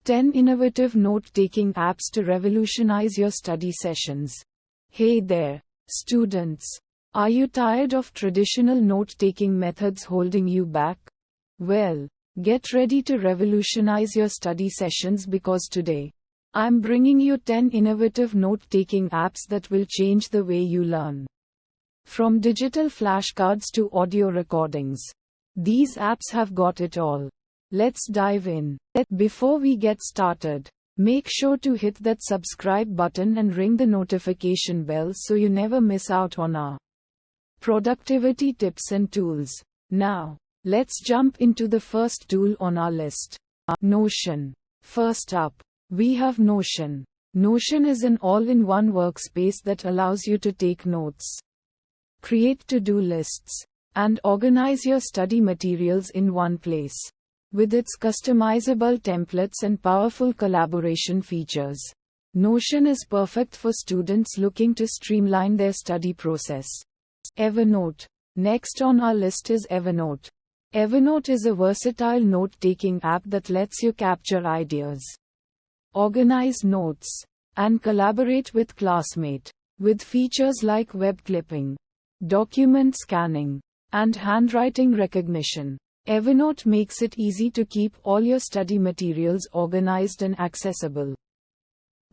10 innovative note-taking apps to revolutionize your study sessions. Hey there, students. Are you tired of traditional note-taking methods holding you back? Well, get ready to revolutionize your study sessions because today, I'm bringing you 10 innovative note-taking apps that will change the way you learn. From digital flashcards to audio recordings, these apps have got it all. Let's dive in. Before we get started, make sure to hit that subscribe button and ring the notification bell so you never miss out on our productivity tips and tools. Now, let's jump into the first tool on our list. Notion. First up, we have Notion. Notion is an all-in-one workspace that allows you to take notes, create to-do lists, and organize your study materials in one place. With its customizable templates and powerful collaboration features, Notion is perfect for students looking to streamline their study process. Evernote. Next on our list is Evernote. Evernote is a versatile note-taking app that lets you capture ideas, organize notes, and collaborate with classmates. With features like web clipping, document scanning, and handwriting recognition, Evernote makes it easy to keep all your study materials organized and accessible.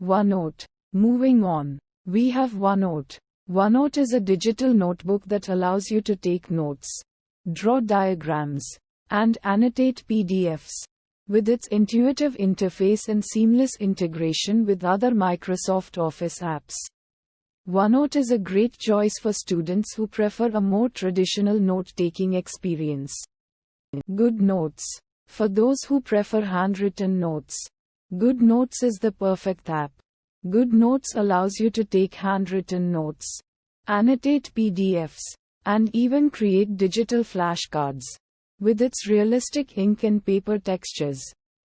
OneNote. Moving on, we have OneNote. OneNote is a digital notebook that allows you to take notes, draw diagrams, and annotate PDFs. With its intuitive interface and seamless integration with other Microsoft Office apps, OneNote is a great choice for students who prefer a more traditional note-taking experience. GoodNotes. For those who prefer handwritten notes, GoodNotes is the perfect app. GoodNotes allows you to take handwritten notes, annotate PDFs, and even create digital flashcards. With its realistic ink and paper textures,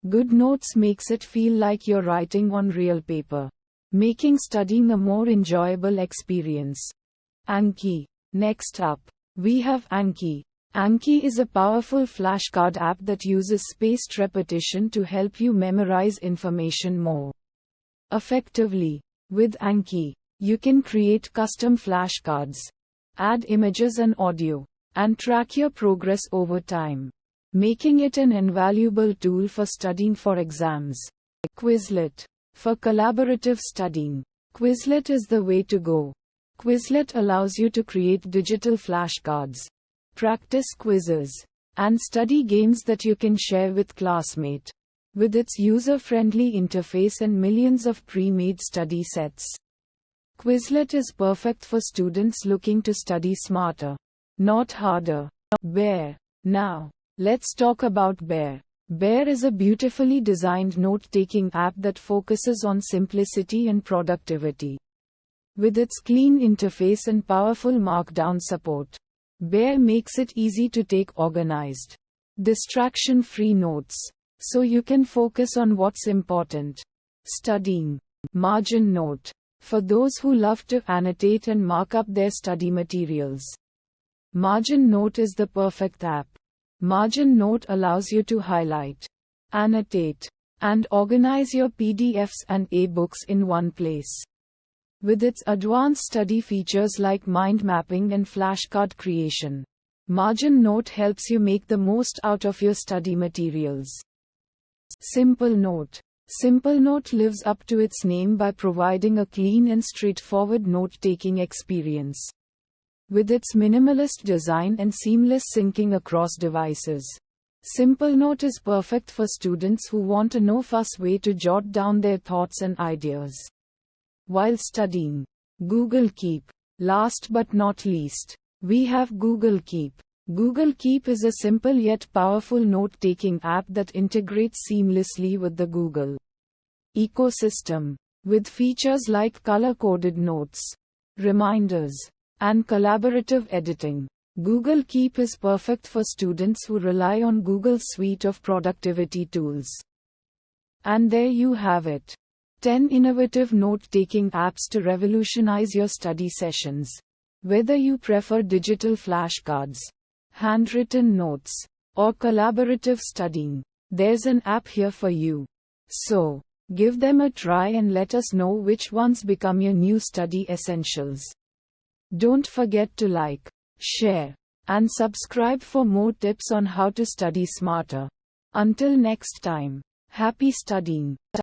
GoodNotes makes it feel like you're writing on real paper, making studying a more enjoyable experience. Anki. Next up, we have Anki. Anki is a powerful flashcard app that uses spaced repetition to help you memorize information more effectively. With Anki, you can create custom flashcards, add images and audio, and track your progress over time, making it an invaluable tool for studying for exams. Quizlet. For collaborative studying, Quizlet is the way to go. Quizlet allows you to create digital flashcards, practice quizzes, and study games that you can share with classmates. With its user-friendly interface and millions of pre-made study sets, Quizlet is perfect for students looking to study smarter, not harder. Bear. Now, let's talk about Bear. Bear is a beautifully designed note-taking app that focuses on simplicity and productivity. With its clean interface and powerful markdown support, Bear makes it easy to take organized, distraction-free notes, so you can focus on what's important. Studying. Margin Note. For those who love to annotate and mark up their study materials, Margin Note is the perfect app. Margin Note allows you to highlight, annotate, and organize your PDFs and e-books in one place. With its advanced study features like mind mapping and flashcard creation, Margin Note helps you make the most out of your study materials. Simple Note. Simple Note lives up to its name by providing a clean and straightforward note-taking experience. With its minimalist design and seamless syncing across devices, Simple Note is perfect for students who want a no-fuss way to jot down their thoughts and ideas while studying. Google Keep. Last but not least, we have Google Keep. Google Keep is a simple yet powerful note-taking app that integrates seamlessly with the Google ecosystem. With features like color-coded notes, reminders, and collaborative editing, Google Keep is perfect for students who rely on Google's suite of productivity tools. And there you have it. 10 innovative note-taking apps to revolutionize your study sessions. Whether you prefer digital flashcards, handwritten notes, or collaborative studying, there's an app here for you. So, give them a try and let us know which ones become your new study essentials. Don't forget to like, share, and subscribe for more tips on how to study smarter. Until next time, happy studying.